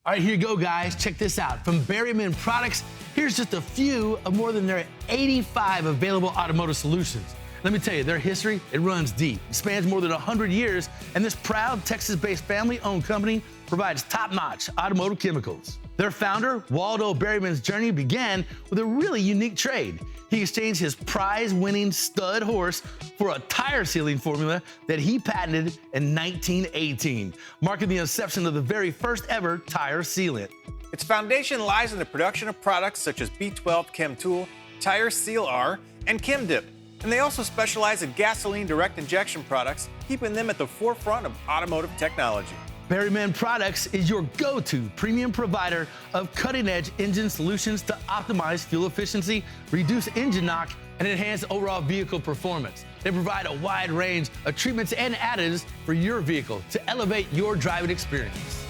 All right, here you go, guys. Check this out. From Berryman Products, here's just a few of more than their 85 available automotive solutions. Let me tell you, their history, it runs deep. It spans more than 100 years, and this proud Texas-based family-owned company provides top-notch automotive chemicals. Their founder, Waldo Berryman's journey began with a really unique trade. He exchanged his prize-winning stud horse for a tire sealing formula that he patented in 1918, marking the inception of the very first ever tire sealant. Its foundation lies in the production of products such as B12 Chem Tool, Tire Seal R, and Chem Dip. And they also specialize in gasoline direct injection products, keeping them at the forefront of automotive technology. Berryman Products is your go-to premium provider of cutting-edge engine solutions to optimize fuel efficiency, reduce engine knock, and enhance overall vehicle performance. They provide a wide range of treatments and additives for your vehicle to elevate your driving experience.